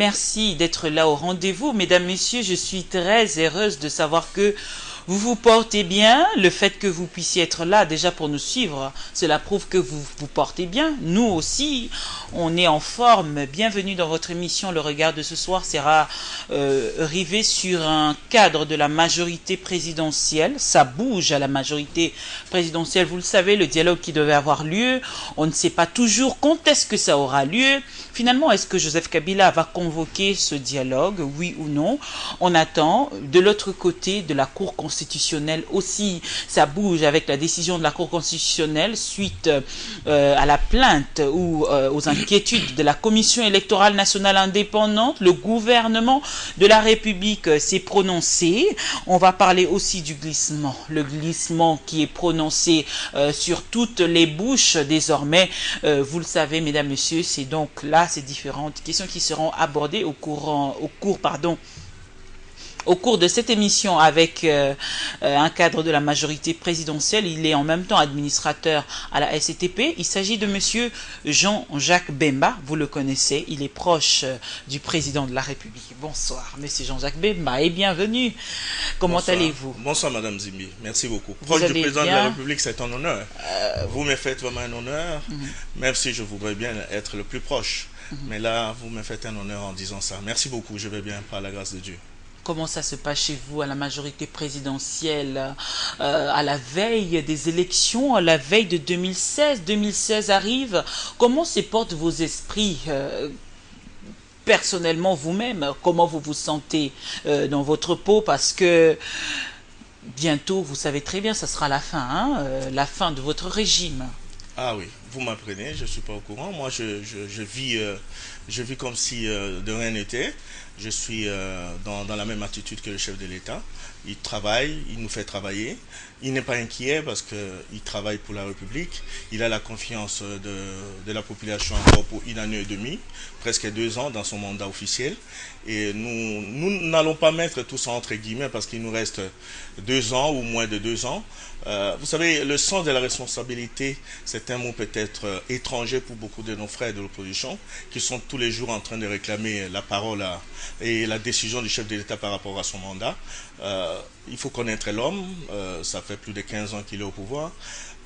merci d'être là au rendez-vous. Mesdames, Messieurs, je suis très heureuse de savoir que vous vous portez bien. Le fait que vous puissiez être là déjà pour nous suivre, cela prouve que vous vous portez bien. Nous aussi, on est en forme. Bienvenue dans votre émission. Le regard de ce soir sera rivé sur un cadre de la majorité présidentielle. Ça bouge à la majorité présidentielle. Vous le savez, le dialogue qui devait avoir lieu, on ne sait pas toujours quand est-ce que ça aura lieu. Finalement, est-ce que Joseph Kabila va convoquer ce dialogue, oui ou non? On attend. De l'autre côté de la Cour constitutionnelle aussi, ça bouge avec la décision de la Cour constitutionnelle suite à la plainte ou aux inquiétudes de la Commission électorale nationale indépendante. Le gouvernement de la République s'est prononcé. On va parler aussi du glissement. Le glissement qui est prononcé sur toutes les bouches désormais. Vous le savez, mesdames, messieurs, c'est donc là ces différentes questions qui seront abordées au cours de cette émission avec un cadre de la majorité présidentielle. Il est en même temps administrateur à la SCTP. Il s'agit de monsieur Jean-Jacques Bemba. Vous le connaissez, il est proche du président de la République. Bonsoir, monsieur Jean-Jacques Bemba, et bienvenue. Comment allez-vous? Bonsoir, madame Zimbi. Merci beaucoup. Proche du président de la République, c'est un honneur. Vous me faites vraiment un honneur, même si je voudrais bien être le plus proche. Mais là, vous me faites un honneur en disant ça. Merci beaucoup, je vais bien, par la grâce de Dieu. Comment ça se passe chez vous à la majorité présidentielle, à la veille des élections, à la veille de 2016? 2016 arrive. Comment se portent vos esprits personnellement vous-même? Comment vous vous sentez dans votre peau? Parce que bientôt, vous savez très bien, ça sera la fin, hein, la fin de votre régime. Ah oui, vous m'apprenez, je ne suis pas au courant. Moi, je vis comme si de rien n'était. Je suis dans la même attitude que le chef de l'État. Il travaille, il nous fait travailler. Il n'est pas inquiet parce qu'il travaille pour la République. Il a la confiance de la population encore pour une année et demie, presque 2 ans dans son mandat officiel. Et nous n'allons pas mettre tout ça entre guillemets parce qu'il nous reste 2 ans ou moins de 2 ans. Vous savez, le sens de la responsabilité, c'est un mot peut-être étranger pour beaucoup de nos frères de l'opposition qui sont tous les jours en train de réclamer la parole et la décision du chef de l'État par rapport à son mandat. Il faut connaître l'homme, ça fait plus de 15 ans qu'il est au pouvoir.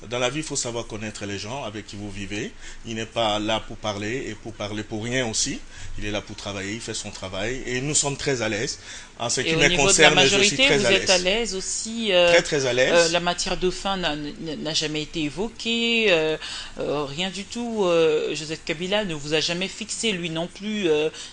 Dans la vie, il faut savoir connaître les gens avec qui vous vivez. Il n'est pas là pour parler et pour parler pour rien aussi. Il est là pour travailler, il fait son travail et nous sommes très à l'aise. En ce qui me concerne, je suis très à l'aise. Vous êtes à l'aise aussi. Très à l'aise. La matière dauphin n'a jamais été évoquée, rien du tout. Joseph Kabila ne vous a jamais fixé, lui non plus,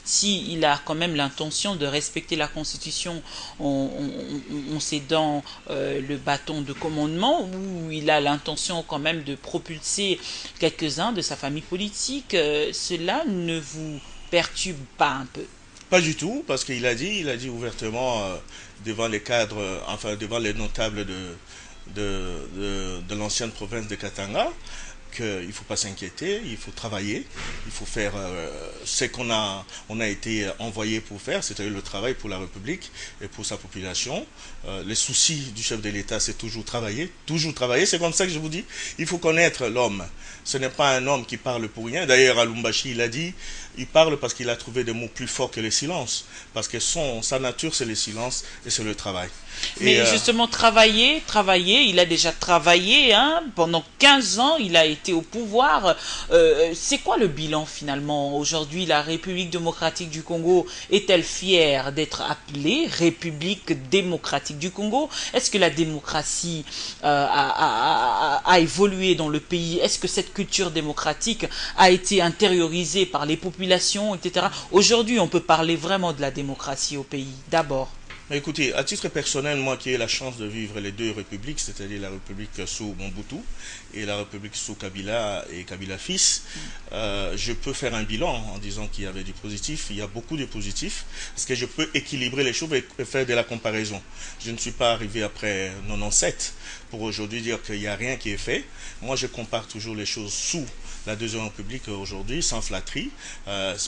s'il a quand même l'intention de respecter la Constitution on sait dans le bâton de commandement, ou il a l'intention quand même de propulser quelques-uns de sa famille politique. Cela ne vous perturbe pas un peu? Pas du tout, parce qu'il a dit ouvertement devant les cadres, enfin devant les notables de l'ancienne province de Katanga, qu'il ne faut pas s'inquiéter, il faut travailler, il faut faire ce qu'on a été envoyé pour faire, c'est-à-dire le travail pour la République et pour sa population. Les soucis du chef de l'État, c'est toujours travailler, c'est comme ça que je vous dis, il faut connaître l'homme. Ce n'est pas un homme qui parle pour rien. D'ailleurs, à Lumbashi, il a dit, il parle parce qu'il a trouvé des mots plus forts que le silence. Parce que sa nature, c'est le silence et c'est le travail. Mais justement, travailler, il a déjà travaillé, hein, pendant 15 ans, il a été au pouvoir. C'est quoi le bilan finalement? Aujourd'hui, la République démocratique du Congo est-elle fière d'être appelée République démocratique du Congo? Est-ce que la démocratie a évolué dans le pays? Est-ce que cette culture démocratique a été intériorisée par les populations, etc. Aujourd'hui, on peut parler vraiment de la démocratie au pays, d'abord. Écoutez, à titre personnel, moi qui ai la chance de vivre les deux républiques, c'est-à-dire la République sous Mobutu et la République sous Kabila et Kabila fils, je peux faire un bilan en disant qu'il y avait du positif. Il y a beaucoup de positifs, parce que je peux équilibrer les choses et faire de la comparaison. Je ne suis pas arrivé après 97 pour aujourd'hui dire qu'il n'y a rien qui est fait. Moi, je compare toujours les choses sous la Deuxième République aujourd'hui, sans flatterie,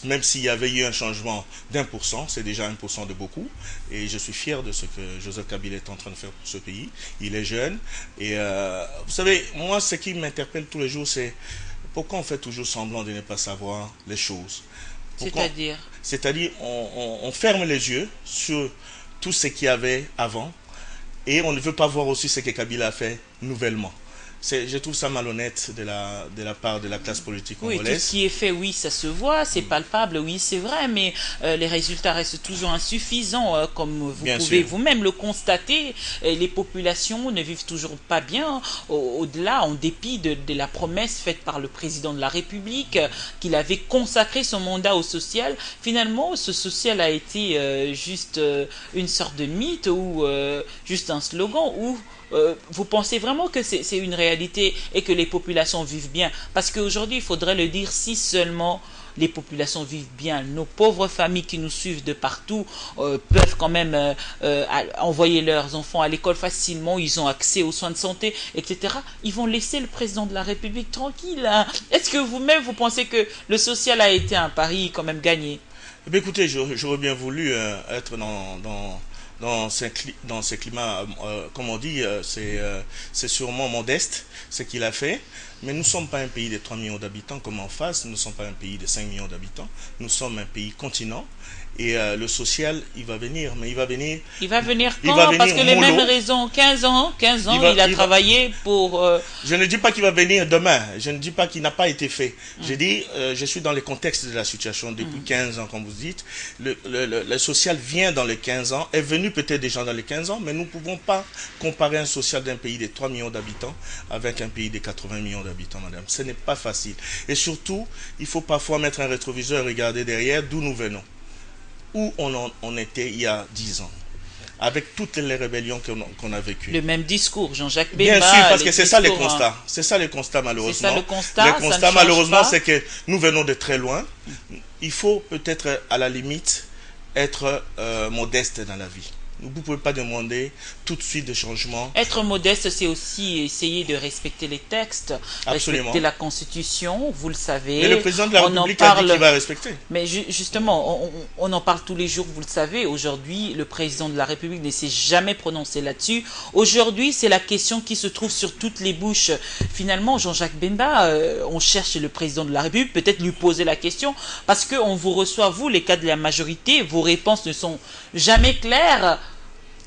même s'il y avait eu un changement d'1%, c'est déjà 1% de beaucoup, et je suis fier de ce que Joseph Kabila est en train de faire pour ce pays. Il est jeune, et vous savez, moi, ce qui m'interpelle tous les jours, c'est pourquoi on fait toujours semblant de ne pas savoir les choses. C'est-à-dire? C'est-à-dire, on ferme les yeux sur tout ce qu'il y avait avant et on ne veut pas voir aussi ce que Kabila a fait nouvellement. Je trouve ça malhonnête de la part de la classe politique Oui, congolaise. tout ce qui est fait, oui, ça se voit, c'est palpable, oui, c'est vrai, mais les résultats restent toujours insuffisants, comme vous Bien pouvez sûr. vous-même le constater. Les populations ne vivent toujours pas bien, au-delà, en dépit de la promesse faite par le président de la République, qu'il avait consacré son mandat au social. Finalement, ce social a été juste une sorte de mythe ou juste un slogan où vous pensez vraiment que c'est une réalité et que les populations vivent bien? Parce qu'aujourd'hui, il faudrait le dire, si seulement les populations vivent bien, nos pauvres familles qui nous suivent de partout peuvent quand même envoyer leurs enfants à l'école facilement, ils ont accès aux soins de santé, etc. Ils vont laisser le président de la République tranquille, hein. Est-ce que vous-même, vous pensez que le social a été un pari quand même gagné? Eh bien, écoutez, j'aurais bien voulu être dans ces climats, comme on dit, c'est sûrement modeste ce qu'il a fait, mais nous ne sommes pas un pays de 3 millions d'habitants comme en face, nous ne sommes pas un pays de 5 millions d'habitants, nous sommes un pays continent, et le social, il va venir, mais il va venir... Il va venir il quand? va venir Parce que les mollo. mêmes raisons, 15 ans, il a travaillé pour... Je ne dis pas qu'il va venir demain, je ne dis pas qu'il n'a pas été fait. Je dis, je suis dans le contexte de la situation depuis 15 ans, comme vous dites. Le social vient dans les 15 ans, est venu peut-être déjà dans les 15 ans, mais nous ne pouvons pas comparer un social d'un pays de 3 millions d'habitants avec un pays de 80 millions d'habitants, madame. Ce n'est pas facile. Et surtout, il faut parfois mettre un rétroviseur et regarder derrière d'où nous venons. Où on était il y a 10 ans, avec toutes les rébellions qu'on a vécues. Le même discours, Jean-Jacques Bemba. Bien sûr, parce que c'est ça le discours, constat. hein. C'est ça le constat, malheureusement. C'est ça le constat. Le Ça constat, ne change malheureusement, pas. c'est que nous venons de très loin. Il faut peut-être, à la limite, être modeste dans la vie. Vous ne pouvez pas demander tout de suite des changements. Être modeste, c'est aussi essayer de respecter les textes, Absolument. respecter la Constitution, vous le savez. Mais le président de la On en République a dit parle- qu'il va respecter. Mais justement, on en parle tous les jours, vous le savez. Aujourd'hui, le président de la République ne s'est jamais prononcé là-dessus. Aujourd'hui, c'est la question qui se trouve sur toutes les bouches. Finalement, Jean-Jacques Bemba, on cherche le président de la République, peut-être lui poser la question, parce qu'on vous reçoit, vous, les cas de la majorité, vos réponses ne sont jamais claires.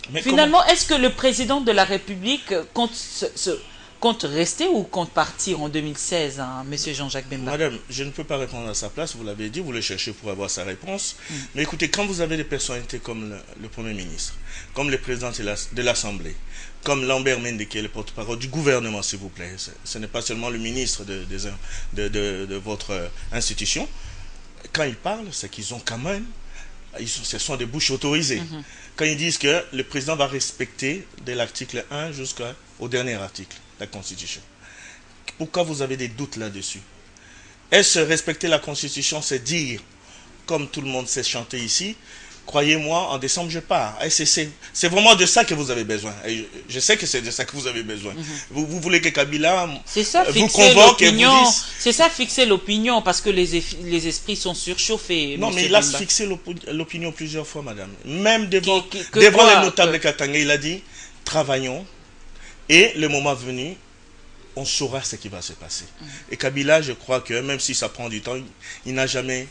Mais Finalement, est-ce que le président de la République compte rester ou compte partir en 2016, hein, monsieur Jean-Jacques Bemba? Madame, je ne peux pas répondre à sa place, vous l'avez dit, vous le cherchez pour avoir sa réponse. Mais écoutez, quand vous avez des personnalités comme le Premier ministre, comme le président de l'Assemblée, comme Lambert Mende, qui est le porte-parole du gouvernement, s'il vous plaît, ce n'est pas seulement le ministre de votre institution, quand ils parlent, c'est qu'ils ont quand même, ce sont des bouches autorisées. Quand ils disent que le président va respecter de l'article 1 jusqu'au dernier article de la Constitution. Pourquoi vous avez des doutes là-dessus? Est-ce respecter la Constitution, c'est dire, comme tout le monde sait chanter ici, croyez-moi, en décembre je pars. C'est vraiment de ça que vous avez besoin. Et je sais que c'est de ça que vous avez besoin. Vous voulez que Kabila C'est ça, vous fixer convoque et vous l'opinion. dise... C'est ça, fixer l'opinion, parce que les esprits sont surchauffés. Non, mais monsieur il a Bemba. fixé l'opinion plusieurs fois, madame. Même devant, Que devant quoi, les notables de Katanga, il a dit, travaillons, et le moment venu, on saura ce qui va se passer. Et Kabila, je crois que même si ça prend du temps, il n'a jamais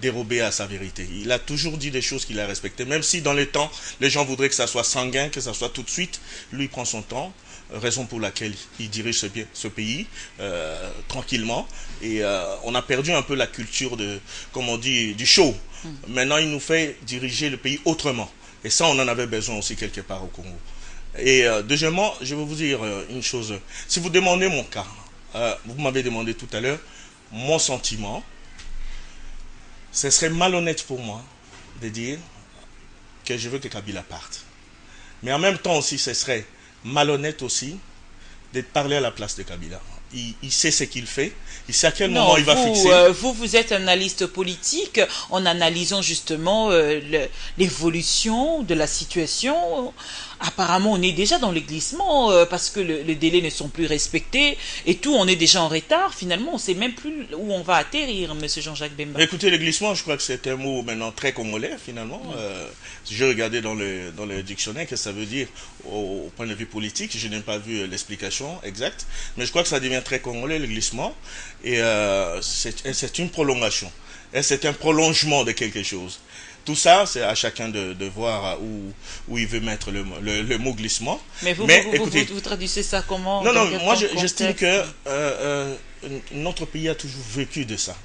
dérobé à sa vérité. Il a toujours dit des choses qu'il a respectées, même si dans le temps, les gens voudraient que ça soit sanguin, que ça soit tout de suite. Lui, il prend son temps, raison pour laquelle il dirige ce pays tranquillement. Et on a perdu un peu la culture comme on dit, du show. Maintenant, il nous fait diriger le pays autrement. Et ça, on en avait besoin aussi quelque part au Congo. Et deuxièmement, je vais vous dire une chose. Si vous demandez mon cas, vous m'avez demandé tout à l'heure, mon sentiment, ce serait malhonnête pour moi de dire que je veux que Kabila parte. Mais en même temps aussi, ce serait malhonnête aussi de parler à la place de Kabila. Il sait ce qu'il fait, il sait à quel moment il va fixer. Vous êtes analyste politique en analysant justement l'évolution de la situation. Apparemment, on est déjà dans les glissements parce que les délais ne sont plus respectés et tout, on est déjà en retard. Finalement, on ne sait même plus où on va atterrir, monsieur Jean-Jacques Bemba. Écoutez, le glissement, je crois que c'est un mot maintenant très congolais, finalement. J'ai regardé dans le dictionnaire que ça veut dire au point de vue politique. Je n'ai pas vu l'explication exacte, mais je crois que ça devient très congolais, le glissement. Et c'est une prolongation. Est-ce que c'est un prolongement de quelque chose? Tout ça, c'est à chacun de voir où il veut mettre le mot glissement. Mais écoutez, vous traduisez ça comment? Non, moi j'estime que notre pays a toujours vécu de ça.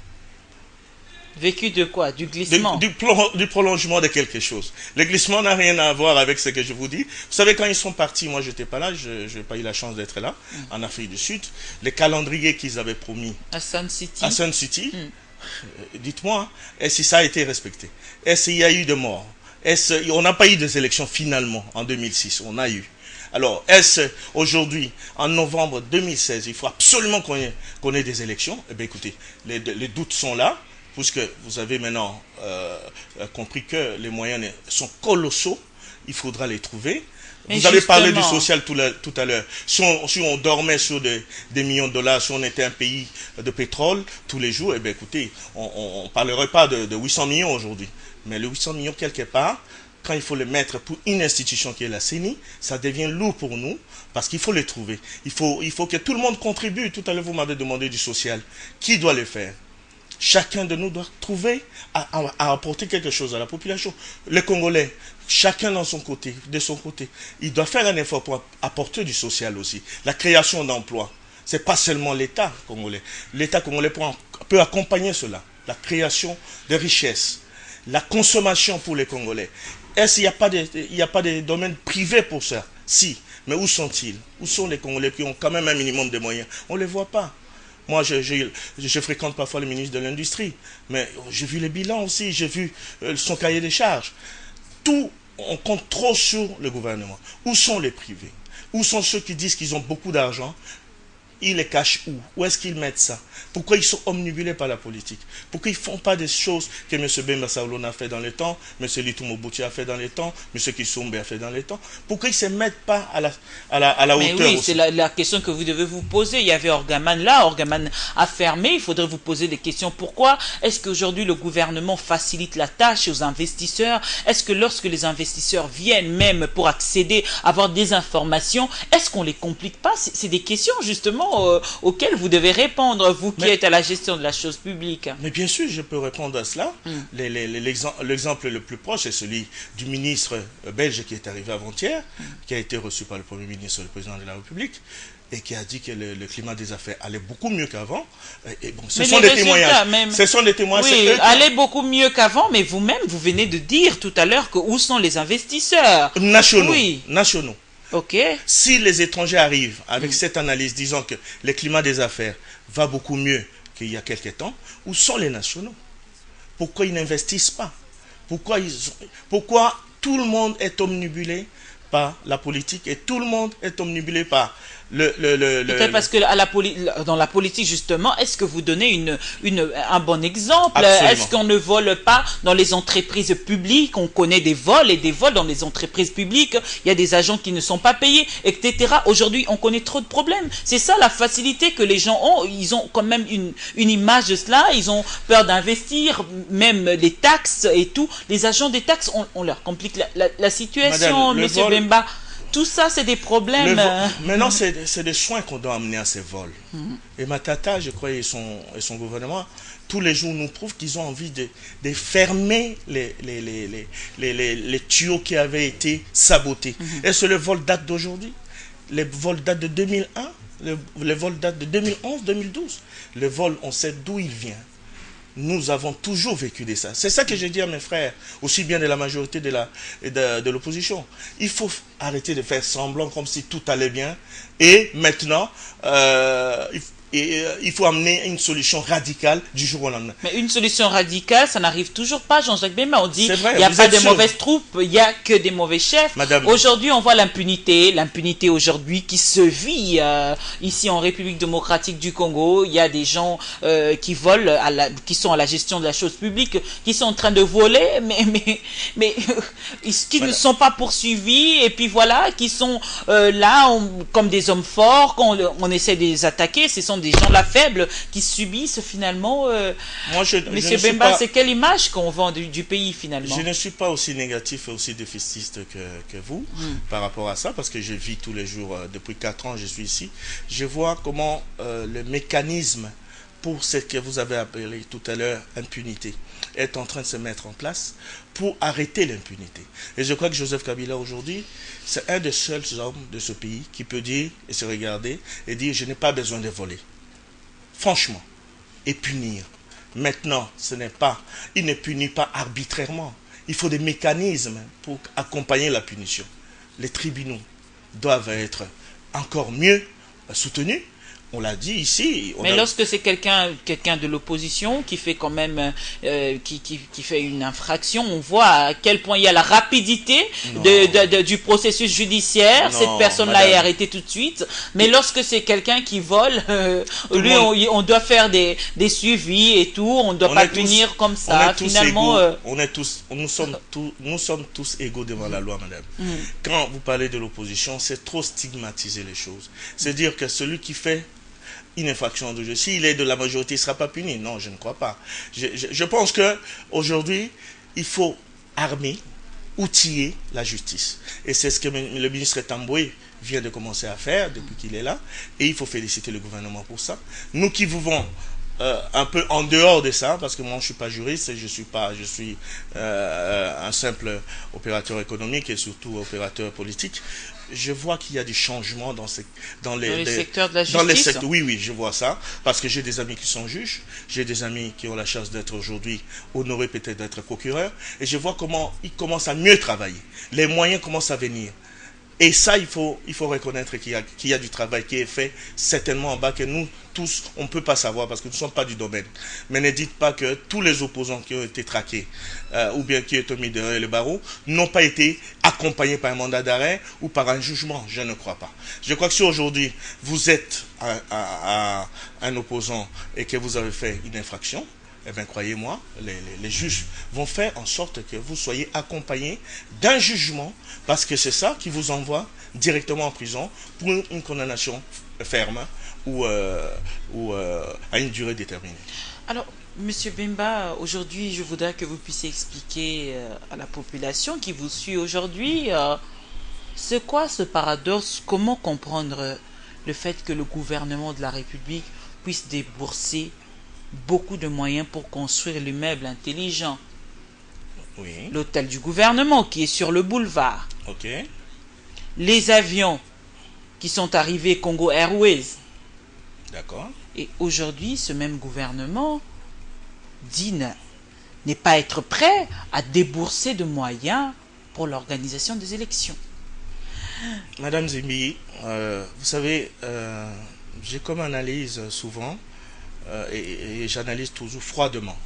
Vécu de quoi? Du glissement? Du prolongement de quelque chose. Le glissement n'a rien à voir avec ce que je vous dis. Vous savez, quand ils sont partis, moi j'étais pas là, je n'ai pas eu la chance d'être là, en Afrique du Sud. Les calendriers qu'ils avaient promis à Sun City, dites-moi, est-ce que ça a été respecté? Est-ce qu'il y a eu de morts? On n'a pas eu des élections finalement en 2006, on a eu. Alors, est-ce aujourd'hui, en novembre 2016, il faut absolument qu'on ait des élections? Eh bien écoutez, les doutes sont là. Puisque vous avez maintenant compris que les moyens sont colossaux, il faudra les trouver. Mais vous avez parlé du social tout à l'heure. Si on dormait sur des millions de dollars, si on était un pays de pétrole tous les jours, eh bien écoutez, on ne parlerait pas de 800 millions aujourd'hui. Mais les 800 millions, quelque part, quand il faut les mettre pour une institution qui est la CENI, ça devient lourd pour nous, parce qu'il faut les trouver. Il faut que tout le monde contribue. Tout à l'heure, vous m'avez demandé du social. Qui doit le faire? Chacun de nous doit trouver à apporter quelque chose à la population. Les Congolais, chacun de son côté, il doit faire un effort pour apporter du social aussi. La création d'emplois, ce n'est pas seulement l'État congolais. L'État congolais peut accompagner cela. La création de richesses, la consommation pour les Congolais. Est-ce qu'il n'y a pas de domaine privé pour ça? Si, mais où sont-ils? Où sont les Congolais qui ont quand même un minimum de moyens? On ne les voit pas. Moi, je fréquente parfois le ministre de l'Industrie, mais j'ai vu les bilans aussi, j'ai vu son cahier des charges. Tout, on compte trop sur le gouvernement. Où sont les privés? Où sont ceux qui disent qu'ils ont beaucoup d'argent? Ils les cachent où? Où est-ce qu'ils mettent ça? Pourquoi ils sont omnibulés par la politique? Pourquoi ils ne font pas des choses que M. Bemba Saoulon a fait dans les temps, M. Litou Mobutu a fait dans les temps, M. Kisumbe a fait dans les temps? Pourquoi ils ne se mettent pas à la hauteur? Mais oui, c'est la question que vous devez vous poser. Il y avait Orgaman là, Orgaman a fermé. Il faudrait vous poser des questions. Pourquoi est-ce qu'aujourd'hui le gouvernement facilite la tâche aux investisseurs? Est-ce que lorsque les investisseurs viennent même pour accéder, avoir des informations, est-ce qu'on les complique pas? C'est des questions justement auxquelles vous devez répondre, vous qui êtes à la gestion de la chose publique. Mais bien sûr, je peux répondre à cela. L'exemple le plus proche est celui du ministre belge qui est arrivé avant-hier, qui a été reçu par le Premier ministre et le Président de la République, et qui a dit que le climat des affaires allait beaucoup mieux qu'avant. Et bon, ce sont des témoignages. Ce sont des témoignages. Oui, allait beaucoup mieux qu'avant, mais vous-même, vous venez de dire tout à l'heure que où sont les investisseurs nationaux? Oui. Nationaux. Okay. Si les étrangers arrivent avec cette analyse disant que le climat des affaires va beaucoup mieux qu'il y a quelques temps, où sont les nationaux? Pourquoi ils n'investissent pas? Pourquoi tout le monde est omnibulé par la politique et tout le monde est omnibulé par peut-être parce que dans la politique justement, est-ce que vous donnez un bon exemple? Est-ce qu'on ne vole pas dans les entreprises publiques? On connaît des vols et des vols dans les entreprises publiques. Il y a des agents qui ne sont pas payés, etc. Aujourd'hui, on connaît trop de problèmes. C'est ça la facilité que les gens ont. Ils ont quand même une image de cela. Ils ont peur d'investir, même les taxes et tout. Les agents des taxes, on leur complique la situation, Monsieur Bemba. Tout ça, c'est des problèmes. Maintenant, c'est des soins qu'on doit amener à ces vols. Et Matata, je crois, et son gouvernement, tous les jours nous prouvent qu'ils ont envie de fermer les tuyaux qui avaient été sabotés. Est-ce que le vol date d'aujourd'hui? Les vols datent de 2001, les vols datent de 2011, 2012. Le vol, on sait d'où il vient. Nous avons toujours vécu de ça. C'est ça que je dis à mes frères, aussi bien de la majorité de l'opposition. Il faut arrêter de faire semblant comme si tout allait bien. Et maintenant, il faut amener une solution radicale du jour au lendemain. Mais une solution radicale, ça n'arrive toujours pas, Jean-Jacques Bemba. On dit qu'il n'y a pas de mauvaises troupes, il n'y a que des mauvais chefs. Aujourd'hui, on voit l'impunité aujourd'hui qui se vit ici en République démocratique du Congo. Il y a des gens qui volent, qui sont à la gestion de la chose publique, qui sont en train de voler, mais qui ne sont pas poursuivis, et puis voilà, qui sont là comme des hommes forts, quand on essaie de les attaquer, ce sont des gens-là faibles qui subissent finalement. Monsieur Bemba, c'est quelle image qu'on vend du pays finalement? Je ne suis pas aussi négatif et aussi défaitiste que vous par rapport à ça, parce que je vis tous les jours, depuis 4 ans je suis ici. Je vois comment le mécanisme pour ce que vous avez appelé tout à l'heure impunité est en train de se mettre en place pour arrêter l'impunité. Et je crois que Joseph Kabila aujourd'hui, c'est un des seuls hommes de ce pays qui peut dire et se regarder et dire je n'ai pas besoin de voler. Franchement, et punir. Maintenant, il ne punit pas arbitrairement. Il faut des mécanismes pour accompagner la punition. Les tribunaux doivent être encore mieux soutenus. On l'a dit ici. Mais lorsque c'est quelqu'un de l'opposition qui fait quand même qui fait une infraction, on voit à quel point il y a la rapidité du processus judiciaire. Non, cette personne-là est arrêtée tout de suite. Mais lorsque c'est quelqu'un qui vole, on doit faire des suivis et tout. On ne doit pas punir comme ça. Finalement, nous sommes tous égaux devant la loi, madame. Quand vous parlez de l'opposition, c'est trop stigmatiser les choses. C'est dire que celui qui fait une infraction de jeu, s'il est de la majorité, il ne sera pas puni. Non, je ne crois pas. Je pense qu'aujourd'hui, il faut armer, outiller la justice. Et c'est ce que le ministre Tamboué vient de commencer à faire depuis qu'il est là. Et il faut féliciter le gouvernement pour ça. Nous qui vivons un peu en dehors de ça, parce que moi je ne suis pas juriste, je suis un simple opérateur économique et surtout opérateur politique. Je vois qu'il y a du changement dans les secteurs de la justice. Oui, je vois ça, parce que j'ai des amis qui sont juges, j'ai des amis qui ont la chance d'être aujourd'hui honorés peut-être d'être procureurs, et je vois comment ils commencent à mieux travailler. Les moyens commencent à venir. Et ça, il faut reconnaître qu'il y a du travail qui est fait certainement en bas que nous tous, on ne peut pas savoir parce que nous ne sommes pas du domaine. Mais ne dites pas que tous les opposants qui ont été traqués ou bien qui ont été mis derrière le barreau n'ont pas été accompagnés par un mandat d'arrêt ou par un jugement. Je ne crois pas. Je crois que si aujourd'hui vous êtes un opposant et que vous avez fait une infraction, eh bien, croyez-moi, les juges vont faire en sorte que vous soyez accompagné d'un jugement, parce que c'est ça qui vous envoie directement en prison pour une condamnation ferme ou à une durée déterminée. Alors, Monsieur Bemba, aujourd'hui, je voudrais que vous puissiez expliquer à la population qui vous suit aujourd'hui, c'est quoi ce paradoxe? Comment comprendre le fait que le gouvernement de la République puisse débourser beaucoup de moyens pour construire l'immeuble intelligent. Oui. L'hôtel du gouvernement qui est sur le boulevard. Ok. Les avions qui sont arrivés Congo Airways. D'accord. Et aujourd'hui, ce même gouvernement dit n'est pas être prêt à débourser de moyens pour l'organisation des élections. Madame Zimbi, vous savez, j'ai comme analyse souvent et j'analyse toujours froidement.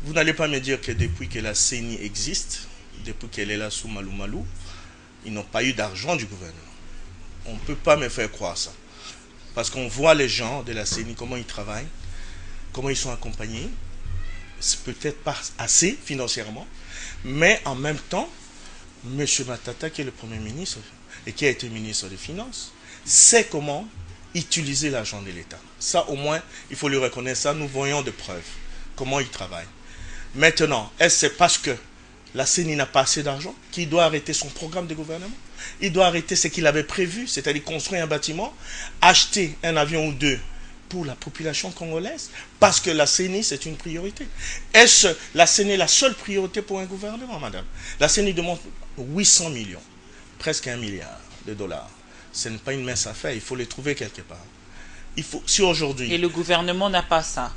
Vous n'allez pas me dire que depuis que la CENI existe, depuis qu'elle est là sous Malou Malou, ils n'ont pas eu d'argent du gouvernement. On ne peut pas me faire croire ça. Parce qu'on voit les gens de la CENI, comment ils travaillent, comment ils sont accompagnés. C'est peut-être pas assez financièrement, mais en même temps, M. Matata, qui est le Premier ministre et qui a été ministre des Finances, sait comment utiliser l'argent de l'État. Ça, au moins, il faut lui reconnaître ça. Nous voyons des preuves, comment il travaille. Maintenant, est-ce que c'est parce que la CENI n'a pas assez d'argent qu'il doit arrêter son programme de gouvernement? Il doit arrêter ce qu'il avait prévu, c'est-à-dire construire un bâtiment, acheter un avion ou deux pour la population congolaise, parce que la CENI, c'est une priorité. Est-ce la CENI la seule priorité pour un gouvernement, madame? La CENI demande 800 millions, presque 1 milliard de dollars. Ce n'est pas une mince affaire, il faut les trouver quelque part. Si aujourd'hui... Et le gouvernement n'a pas ça.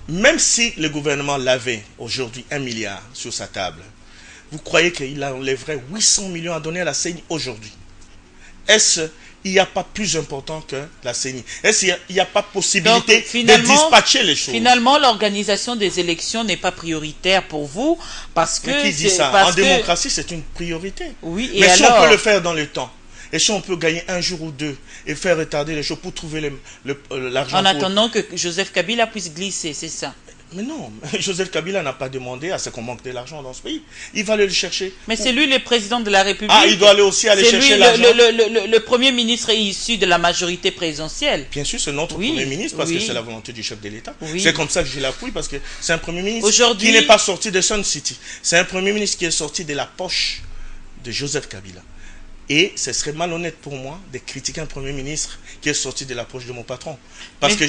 Même si le gouvernement l'avait aujourd'hui 1 milliard sur sa table, vous croyez qu'il enlèverait 800 millions à donner à la CENI aujourd'hui? Est-ce qu'il n'y a pas plus important que la CENI? Est-ce qu'il n'y a pas possibilité de dispatcher les choses? Finalement, l'organisation des élections n'est pas prioritaire pour vous parce que... Mais qui dit ça? En démocratie, c'est une priorité. Oui, mais si on peut le faire dans le temps, et si on peut gagner un jour ou deux et faire retarder les choses pour trouver l'argent... En attendant que Joseph Kabila puisse glisser, c'est ça? Mais non, Joseph Kabila n'a pas demandé à ce qu'on manque de l'argent dans ce pays. Il va aller le chercher. Mais c'est lui le président de la République. Ah, il doit aller aussi aller chercher l'argent. Le Premier ministre est issu de la majorité présidentielle. Bien sûr, c'est notre Premier ministre parce que c'est la volonté du chef de l'État. Oui. C'est comme ça que je l'appuie parce que c'est un Premier ministre qui n'est pas sorti de Sun City. C'est un Premier ministre qui est sorti de la poche de Joseph Kabila. Et ce serait malhonnête pour moi de critiquer un Premier ministre qui est sorti de l'approche de mon patron. Parce que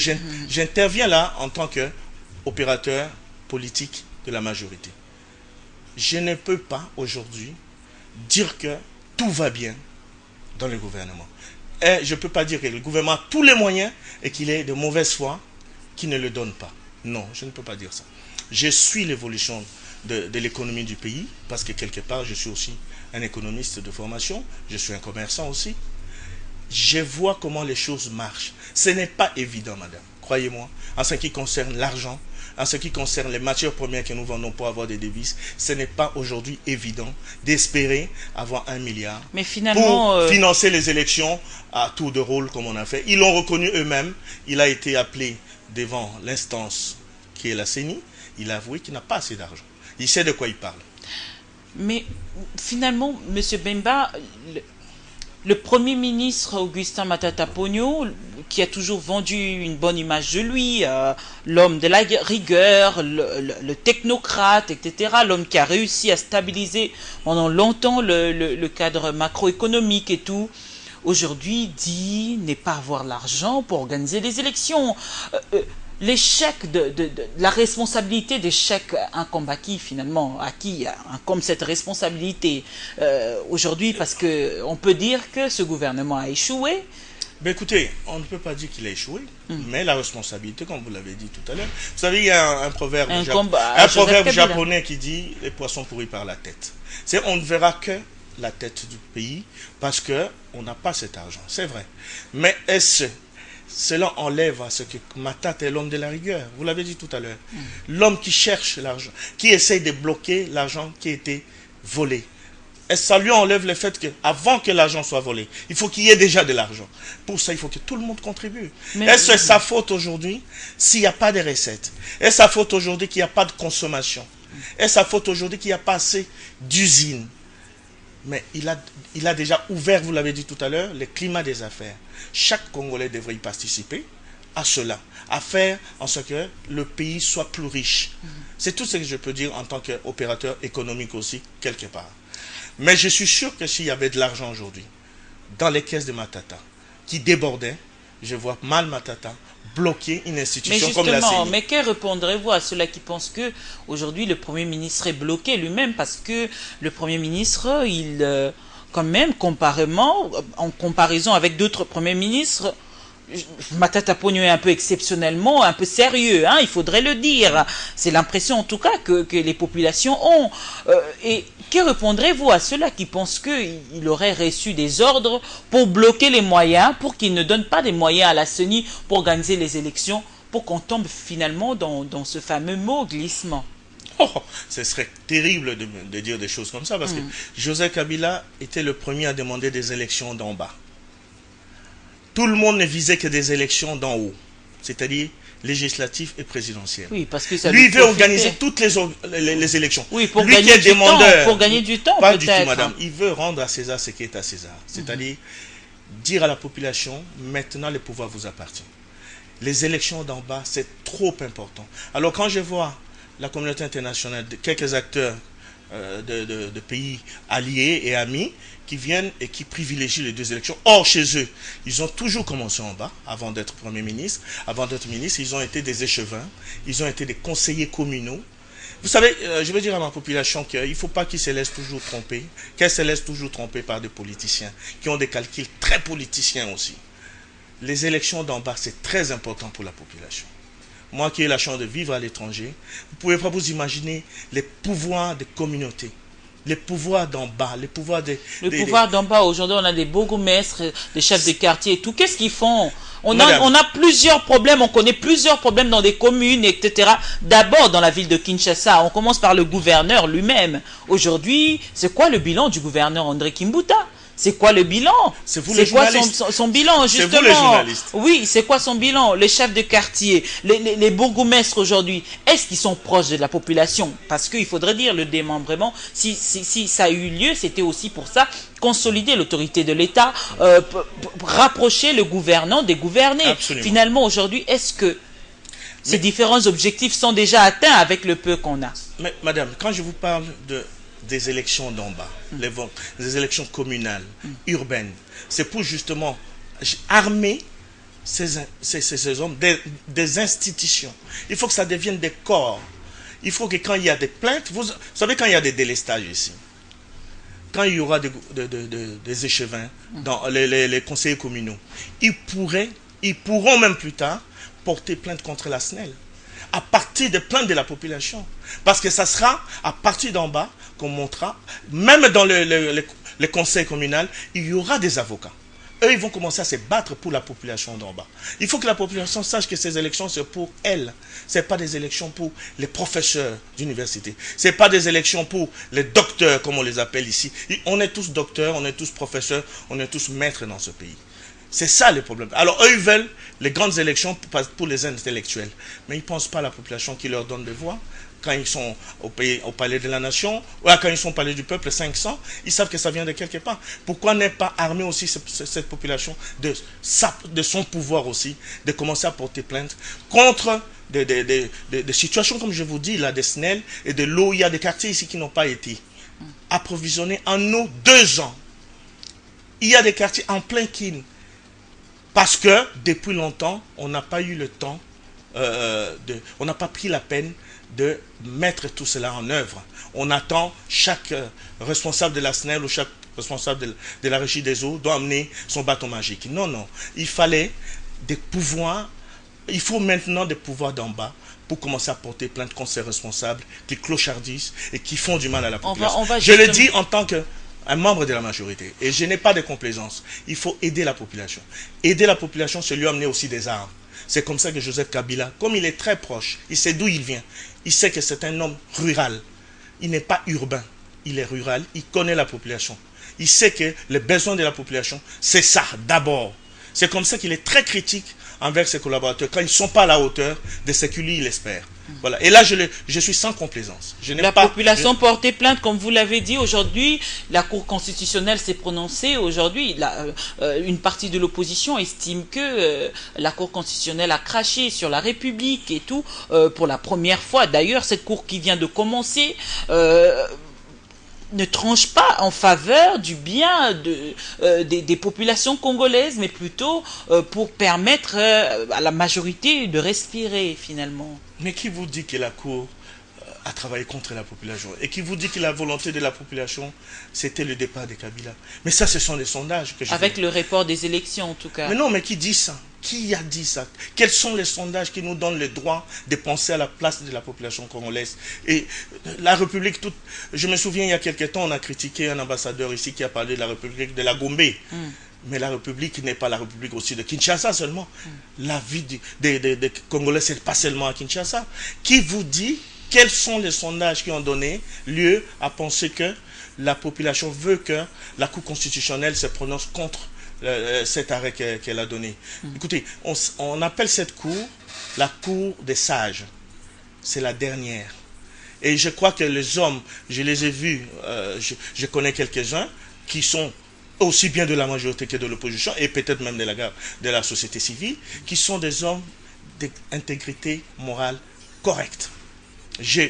j'interviens là en tant qu'opérateur politique de la majorité. Je ne peux pas aujourd'hui dire que tout va bien dans le gouvernement. Et je ne peux pas dire que le gouvernement a tous les moyens et qu'il est de mauvaise foi qui ne le donne pas. Non, je ne peux pas dire ça. Je suis l'évolution de l'économie du pays parce que quelque part, je suis aussi un économiste de formation, je suis un commerçant aussi. Je vois comment les choses marchent. Ce n'est pas évident, madame, croyez-moi, en ce qui concerne l'argent, en ce qui concerne les matières premières que nous vendons pour avoir des devises, ce n'est pas aujourd'hui évident d'espérer avoir 1 milliard mais finalement, pour financer les élections à tour de rôle comme on a fait. Ils l'ont reconnu eux-mêmes. Il a été appelé devant l'instance qui est la CENI. Il a avoué qu'il n'a pas assez d'argent. Il sait de quoi il parle. Mais finalement, M. Bemba, le Premier ministre Augustin Matata Ponyo, qui a toujours vendu une bonne image de lui, l'homme de la rigueur, le technocrate, etc., l'homme qui a réussi à stabiliser pendant longtemps le cadre macroéconomique et tout, aujourd'hui dit n'est pas avoir l'argent pour organiser des élections. L'échec de la responsabilité d'échec incombe à qui finalement, à qui incombe cette responsabilité aujourd'hui, parce que on peut dire que ce gouvernement a échoué. Ben écoutez, on ne peut pas dire qu'il a échoué, mais la responsabilité, comme vous l'avez dit tout à l'heure, vous savez, il y a un proverbe, japonais qui dit les poissons pourris par la tête. C'est on ne verra que la tête du pays parce que on n'a pas cet argent, c'est vrai. Mais cela enlève à ce que Matata est l'homme de la rigueur. Vous l'avez dit tout à l'heure. L'homme qui cherche l'argent, qui essaye de bloquer l'argent qui a été volé. Et ça lui enlève le fait qu'avant que l'argent soit volé, il faut qu'il y ait déjà de l'argent. Pour ça, il faut que tout le monde contribue. Est-ce que c'est sa faute aujourd'hui s'il n'y a pas de recettes? Est-ce sa faute aujourd'hui qu'il n'y a pas de consommation? Est-ce sa faute aujourd'hui qu'il n'y a pas assez d'usines? Mais il a déjà ouvert, vous l'avez dit tout à l'heure, le climat des affaires. Chaque Congolais devrait y participer à cela, à faire en sorte que le pays soit plus riche. C'est tout ce que je peux dire en tant qu'opérateur économique aussi, quelque part. Mais je suis sûr que s'il y avait de l'argent aujourd'hui, dans les caisses de Matata, qui débordaient, je vois mal Matata bloquer une institution comme la CENI. Mais que répondrez-vous à ceux-là qui pensent que aujourd'hui le Premier ministre est bloqué lui-même parce que le Premier ministre, quand même, en comparaison avec d'autres premiers ministres, Matata Ponyo est un peu exceptionnellement, un peu sérieux, hein, il faudrait le dire. C'est l'impression en tout cas que les populations ont. Et que répondrez-vous à ceux-là qui pensent qu'il aurait reçu des ordres pour bloquer les moyens, pour qu'il ne donne pas des moyens à la CENI pour organiser les élections, pour qu'on tombe finalement dans ce fameux mot glissement? Oh, ce serait terrible de dire des choses comme ça, parce que Joseph Kabila était le premier à demander des élections d'en bas. Tout le monde ne visait que des élections d'en haut, c'est-à-dire législatives et présidentielles. Oui, parce que ça lui veut organiser toutes les élections. Oui, pour lui gagner qui est demandeur. Pour gagner du temps, pas du tout, madame. Il veut rendre à César ce qui est à César. C'est-à-dire dire à la population, maintenant le pouvoir vous appartient. Les élections d'en bas, c'est trop important. Alors quand je vois la communauté internationale, quelques acteurs de pays alliés et amis qui viennent et qui privilégient les deux élections. Or, chez eux, ils ont toujours commencé en bas, avant d'être Premier ministre. Avant d'être ministre, ils ont été des échevins, ils ont été des conseillers communaux. Vous savez, je veux dire à ma population qu'il ne faut pas qu'ils se laissent toujours tromper, qu'elle se laisse toujours tromper par des politiciens, qui ont des calculs très politiciens aussi. Les élections d'en bas, c'est très important pour la population. Moi qui ai la chance de vivre à l'étranger, vous ne pouvez pas vous imaginer les pouvoirs des communautés. Les pouvoirs d'en bas, les pouvoirs pouvoir d'en bas, aujourd'hui on a des bourgmestres, des chefs de quartier et tout. Qu'est-ce qu'ils font? On a plusieurs problèmes, on connaît plusieurs problèmes dans des communes, etc. D'abord dans la ville de Kinshasa, on commence par le gouverneur lui-même. Aujourd'hui, c'est quoi le bilan du gouverneur André Kimbuta? C'est quoi le bilan? C'est vous les journalistes. C'est quoi son bilan, justement? C'est vous les journalistes. Oui, c'est quoi son bilan? Les chefs de quartier, les bourgmestres aujourd'hui, est-ce qu'ils sont proches de la population? Parce qu'il faudrait dire le démembrement, si ça a eu lieu, c'était aussi pour ça, consolider l'autorité de l'État, rapprocher le gouvernant des gouvernés. Absolument. Finalement, aujourd'hui, est-ce que ces différents objectifs sont déjà atteints avec le peu qu'on a? Mais madame, quand je vous parle de des élections d'en bas, des élections communales, urbaines. C'est pour justement armer ces hommes des institutions. Il faut que ça devienne des corps. Il faut que quand il y a des plaintes, vous savez quand il y a des délestages ici, quand il y aura des échevins dans les conseillers communaux, ils pourront même plus tard porter plainte contre la SNEL à partir des plaintes de la population. Parce que ça sera à partir d'en bas qu'on montrera, même dans les conseils communaux, il y aura des avocats. Eux, ils vont commencer à se battre pour la population d'en bas. Il faut que la population sache que ces élections, c'est pour elle. Ce n'est pas des élections pour les professeurs d'université. Ce n'est pas des élections pour les docteurs, comme on les appelle ici. On est tous docteurs, on est tous professeurs, on est tous maîtres dans ce pays. C'est ça le problème. Alors, eux, ils veulent les grandes élections pour les intellectuels. Mais ils ne pensent pas à la population qui leur donne des voix. Quand ils sont au palais de la nation, ou quand ils sont au palais du peuple, 500, ils savent que ça vient de quelque part. Pourquoi n'est pas armer aussi cette population de son pouvoir aussi, de commencer à porter plainte contre des situations, comme je vous dis, là, des SNEL et de l'eau. Il y a des quartiers ici qui n'ont pas été approvisionnés en eau 2 ans. Il y a des quartiers en plein kin. Parce que, depuis longtemps, on n'a pas eu le temps, on n'a pas pris la peine de mettre tout cela en œuvre. On attend chaque responsable de la SNEL ou chaque responsable de la régie des eaux doit amener son bâton magique. Non, non. Il fallait des pouvoirs, il faut maintenant des pouvoirs d'en bas pour commencer à porter plainte contre ces responsables qui clochardisent et qui font du mal à la population. Je le dis en tant qu'un membre de la majorité, et je n'ai pas de complaisance. Il faut aider la population. Aider la population, c'est lui amener aussi des armes. C'est comme ça que Joseph Kabila, comme il est très proche, il sait d'où il vient. Il sait que c'est un homme rural. Il n'est pas urbain. Il est rural. Il connaît la population. Il sait que les besoins de la population, c'est ça, d'abord. C'est comme ça qu'il est très critique envers ses collaborateurs quand ils ne sont pas à la hauteur de ce que lui, il espère. Voilà. Et là, je suis sans complaisance. La population portait plainte, comme vous l'avez dit. Aujourd'hui, la Cour constitutionnelle s'est prononcée. Aujourd'hui, une partie de l'opposition estime que la Cour constitutionnelle a craché sur la République et tout, pour la première fois. D'ailleurs, cette Cour qui vient de commencer ne tranche pas en faveur du bien des populations congolaises, mais plutôt pour permettre à la majorité de respirer, finalement. Mais qui vous dit que la Cour a travaillé contre la population? Et qui vous dit que la volonté de la population, c'était le départ de Kabila? Mais ça, ce sont des sondages que je Avec le report des élections, en tout cas. Mais non, mais qui dit ça? Qui a dit ça? Quels sont les sondages qui nous donnent le droit de penser à la place de la population congolaise? Et la République, je me souviens, il y a quelque temps, on a critiqué un ambassadeur ici qui a parlé de la République de la Gombe. Mais la République n'est pas la République aussi de Kinshasa seulement. La vie des Congolais, c'est pas seulement à Kinshasa. Qui vous dit quels sont les sondages qui ont donné lieu à penser que la population veut que la Cour constitutionnelle se prononce contre cet arrêt qu'elle a donné? Écoutez, on appelle cette cour la cour des sages. C'est la dernière. Et je crois que les hommes, je les ai vus, je connais quelques-uns qui sont aussi bien de la majorité que de l'opposition, et peut-être même de la société civile, qui sont des hommes d'intégrité morale correcte. J'ai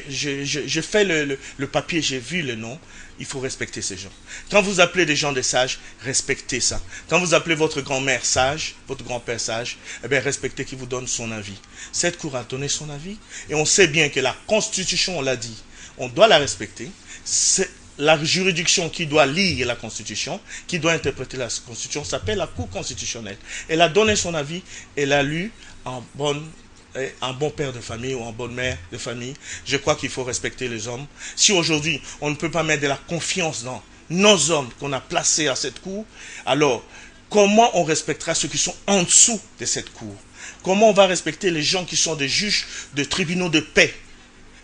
fait le papier, j'ai vu le nom. Il faut respecter ces gens. Quand vous appelez des gens des sages, respectez ça. Quand vous appelez votre grand-mère sage, votre grand-père sage, eh bien respectez qu'il vous donne son avis. Cette cour a donné son avis, et on sait bien que la Constitution, on l'a dit, on doit la respecter. C'est la juridiction qui doit lire la Constitution, qui doit interpréter la Constitution, s'appelle la Cour constitutionnelle. Elle a donné son avis, elle a lu en bon père de famille ou en bonne mère de famille. Je crois qu'il faut respecter les hommes. Si aujourd'hui, on ne peut pas mettre de la confiance dans nos hommes qu'on a placés à cette cour, alors comment on respectera ceux qui sont en dessous de cette cour? Comment on va respecter les gens qui sont des juges de tribunaux de paix,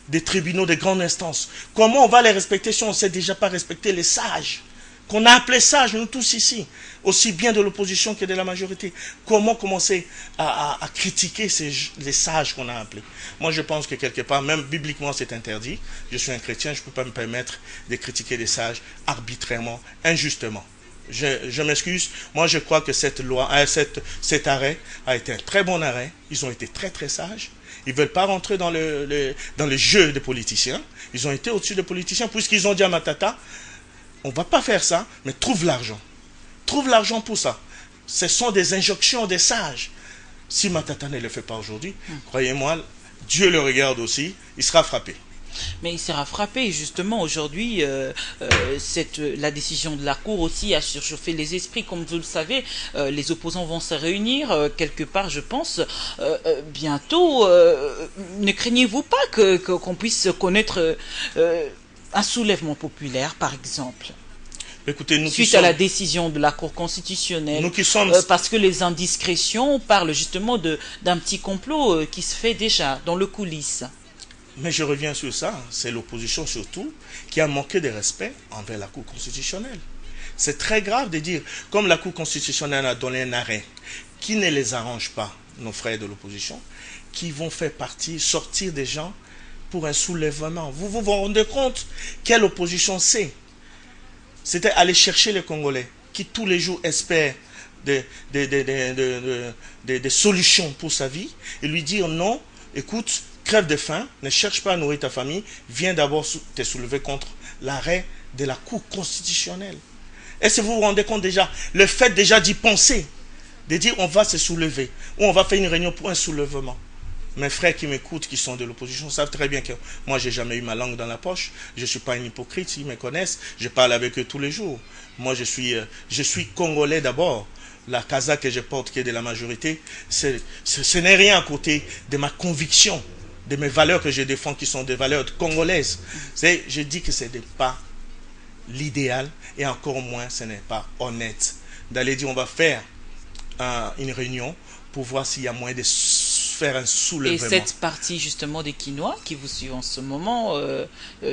des tribunaux de grande instance? Comment on va les respecter si on ne sait déjà pas respecter les sages qu'on a appelés sages, nous tous ici, aussi bien de l'opposition que de la majorité? Comment commencer à critiquer les sages qu'on a appelés? Moi, je pense que quelque part, même bibliquement, c'est interdit. Je suis un chrétien, je ne peux pas me permettre de critiquer les sages arbitrairement, injustement. Je m'excuse. Moi, je crois que cet arrêt a été un très bon arrêt. Ils ont été très, très sages. Ils ne veulent pas rentrer dans le jeu des politiciens. Ils ont été au-dessus des politiciens, puisqu'ils ont dit à Matata, on ne va pas faire ça, mais trouve l'argent. Trouve l'argent pour ça. Ce sont des injonctions des sages. Si Matata ne le fait pas aujourd'hui, croyez-moi, Dieu le regarde aussi, il sera frappé. Mais il sera frappé, justement, aujourd'hui, la décision de la Cour aussi a surchauffé les esprits. Comme vous le savez, les opposants vont se réunir quelque part, je pense, bientôt. Ne craignez-vous pas qu'on puisse connaître un soulèvement populaire, par exemple, écoutez, nous suite à la décision de la Cour constitutionnelle, nous qui sommes... parce que les indiscrétions parlent justement d'un petit complot qui se fait déjà dans le coulisses. Mais je reviens sur ça, c'est l'opposition surtout qui a manqué de respect envers la Cour constitutionnelle. C'est très grave de dire, comme la Cour constitutionnelle a donné un arrêt qui ne les arrange pas, nos frères de l'opposition, qui vont faire sortir des gens pour un soulèvement. Vous vous rendez compte quelle opposition c'est? C'était aller chercher les Congolais qui tous les jours espèrent des solutions pour sa vie et lui dire non, écoute, crève de faim, ne cherche pas à nourrir ta famille, viens d'abord te soulever contre l'arrêt de la Cour constitutionnelle. Est-ce que vous vous rendez compte déjà, le fait déjà d'y penser, de dire on va se soulever, ou on va faire une réunion pour un soulèvement. Mes frères qui m'écoutent, qui sont de l'opposition, savent très bien que moi, j'ai jamais eu ma langue dans la poche. Je ne suis pas un hypocrite, ils me connaissent. Je parle avec eux tous les jours. Moi, je suis congolais d'abord. La casa que je porte, qui est de la majorité, ce n'est rien à côté de ma conviction, de mes valeurs que je défends, qui sont des valeurs congolaises. Je dis que ce n'est pas l'idéal, et encore moins, ce n'est pas honnête d'aller dire on va faire une réunion pour voir s'il y a moyen de faire un soulèvement. Et cette partie justement des Quinois qui vous suivent en ce moment,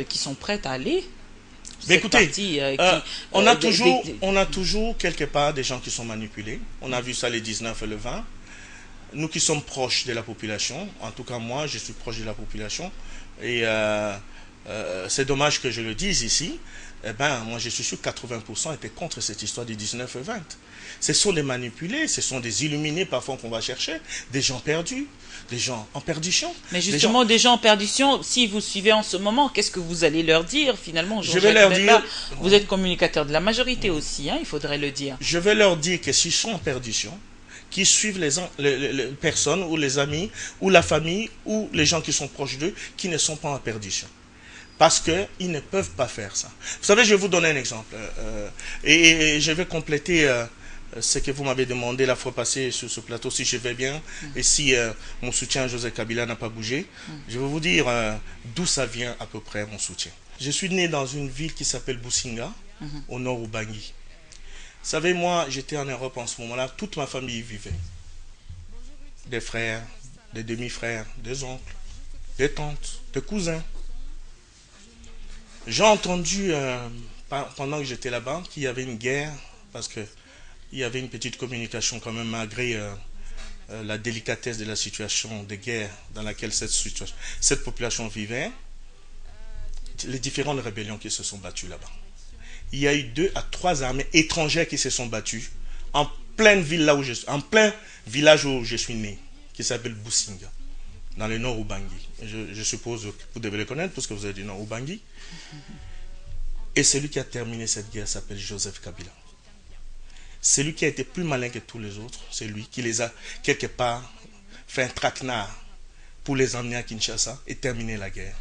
qui sont prêtes à aller. Mais écoutez, on a toujours quelque part des gens qui sont manipulés. On a vu ça les 19 et le 20. Nous qui sommes proches de la population, en tout cas moi, je suis proche de la population, et c'est dommage que je le dise ici, moi je suis sûr que 80% étaient contre cette histoire du 19 et 20. Ce sont des manipulés, ce sont des illuminés parfois qu'on va chercher, des gens perdus, des gens en perdition. Mais justement, des gens en perdition, si vous suivez en ce moment, qu'est-ce que vous allez leur dire finalement? Je vais leur dire... Vous êtes communicateur de la majorité aussi, hein, il faudrait le dire. Je vais leur dire que s'ils sont en perdition, qu'ils suivent les personnes ou les amis ou la famille ou les gens qui sont proches d'eux qui ne sont pas en perdition. Parce qu'ils ne peuvent pas faire ça. Vous savez, je vais vous donner un exemple. Et je vais compléter ce que vous m'avez demandé la fois passée sur ce plateau, si je vais bien, et si mon soutien à Joseph Kabila n'a pas bougé. Je vais vous dire d'où ça vient à peu près, mon soutien. Je suis né dans une ville qui s'appelle Businga, au nord Ubangi. Vous savez, moi, j'étais en Europe en ce moment-là, toute ma famille y vivait. Des frères, des demi-frères, des oncles, des tantes, des cousins. J'ai entendu, pendant que j'étais là-bas, qu'il y avait une guerre, parce qu'il y avait une petite communication quand même, malgré la délicatesse de la situation de guerre dans laquelle cette population vivait, les différentes rébellions qui se sont battues là-bas. Il y a eu 2 à 3 armées étrangères qui se sont battues en pleine ville en plein village où je suis né, qui s'appelle Businga, dans le nord Ubangi. Je suppose que vous devez le connaître parce que vous êtes du nord Ubangi. Et celui qui a terminé cette guerre s'appelle Joseph Kabila. Celui qui a été plus malin que tous les autres, c'est lui qui les a quelque part fait un traquenard pour les emmener à Kinshasa et terminer la guerre.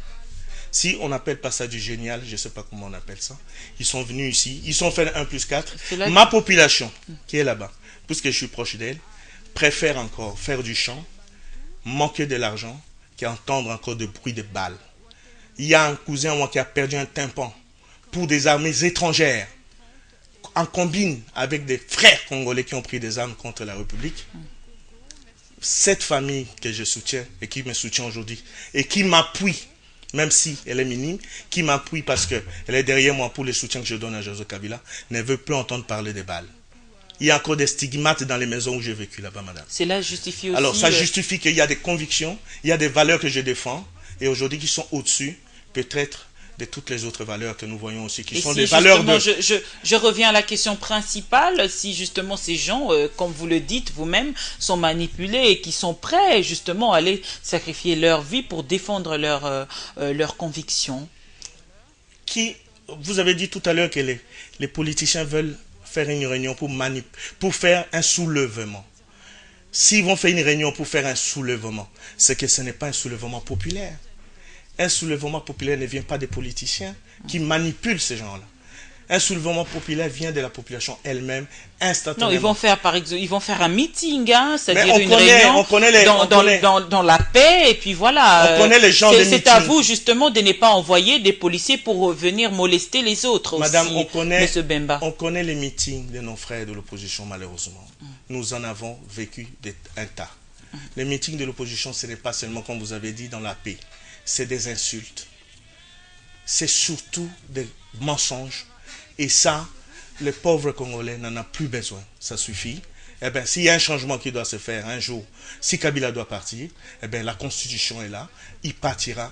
Si on n'appelle pas ça du génial, je ne sais pas comment on appelle ça. Ils sont venus ici, ils ont fait 1 plus 4. Ma population, qui est là-bas, puisque je suis proche d'elle, préfère encore faire du chant, manquer de l'argent, qu'entendre encore de bruit de balles. Il y a un cousin moi qui a perdu un tympan pour des armées étrangères, en combine avec des frères congolais qui ont pris des armes contre la République. Cette famille que je soutiens et qui me soutient aujourd'hui et qui m'appuie, même si elle est minime, qui m'appuie parce qu'elle est derrière moi pour le soutien que je donne à Joseph Kabila, ne veut plus entendre parler des balles. Il y a encore des stigmates dans les maisons où j'ai vécu là-bas, madame. Cela justifie aussi... Alors, ça justifie qu'il y a des convictions, il y a des valeurs que je défends, et aujourd'hui qui sont au-dessus, peut-être, de toutes les autres valeurs que nous voyons aussi, qui sont des valeurs de... Je reviens à la question principale, si justement ces gens, comme vous le dites vous-même, sont manipulés et qui sont prêts justement à aller sacrifier leur vie pour défendre leurs convictions. Vous avez dit tout à l'heure que les politiciens veulent faire une réunion pour faire un soulèvement. S'ils vont faire une réunion pour faire un soulèvement, c'est que ce n'est pas un soulèvement populaire. Un soulèvement populaire ne vient pas des politiciens qui manipulent ces gens-là. Un soulèvement populaire vient de la population elle-même, instantanément. Non, ils vont faire un meeting, hein, c'est-à-dire une réunion dans la paix, et puis voilà. On connaît les gens des meetings. C'est à vous, justement, de ne pas envoyer des policiers pour venir molester les autres. Madame, aussi, Monsieur Bemba. On connaît les meetings de nos frères de l'opposition, malheureusement. Nous en avons vécu un tas. Les meetings de l'opposition, ce n'est pas seulement, comme vous avez dit, dans la paix. C'est des insultes. C'est surtout des mensonges. Et ça, les pauvres Congolais n'en ont plus besoin. Ça suffit. Eh bien, s'il y a un changement qui doit se faire un jour, si Kabila doit partir, eh bien, la Constitution est là. Il partira,